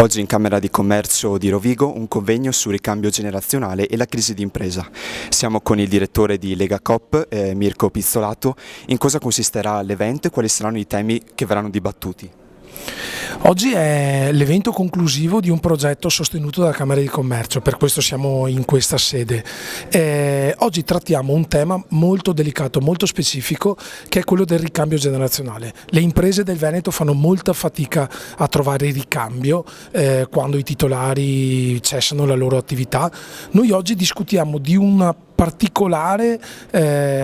Oggi in Camera di Commercio di Rovigo un convegno sul ricambio generazionale e la crisi d'impresa. Siamo con il direttore di Lega Coop, Mirko Pizzolato. In cosa consisterà l'evento e quali saranno i temi che verranno dibattuti? Oggi è l'evento conclusivo di un progetto sostenuto dalla Camera di Commercio, per questo siamo in questa sede. Oggi trattiamo un tema molto delicato, molto specifico, che è quello del ricambio generazionale. Le imprese del Veneto fanno molta fatica a trovare il ricambio quando i titolari cessano la loro attività. Noi oggi discutiamo di una particolare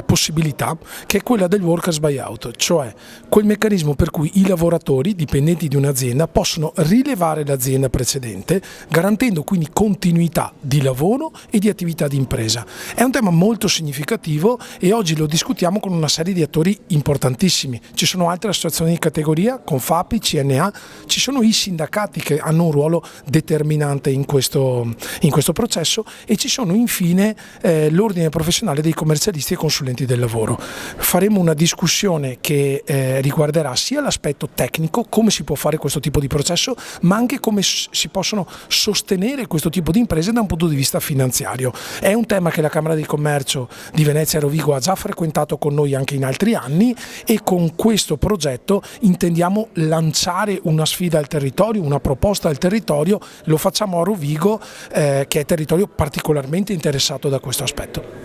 possibilità, che è quella del workers buyout, cioè quel meccanismo per cui i lavoratori dipendenti di un'azienda possono rilevare l'azienda precedente, garantendo quindi continuità di lavoro e di attività di impresa. È un tema molto significativo e oggi lo discutiamo con una serie di attori importantissimi. Ci sono altre associazioni di categoria, Confapi, CNA, ci sono i sindacati che hanno un ruolo determinante in questo processo e ci sono infine l'ordine professionale dei commercialisti e consulenti del lavoro. Faremo una discussione che riguarderà sia l'aspetto tecnico, come si può fare questo tipo di processo, ma anche come si possono sostenere questo tipo di imprese da un punto di vista finanziario. È un tema che la Camera di Commercio di Venezia e Rovigo ha già frequentato con noi anche in altri anni e con questo progetto intendiamo lanciare una sfida al territorio, una proposta al territorio. Lo facciamo a Rovigo che è territorio particolarmente interessato da questo aspetto.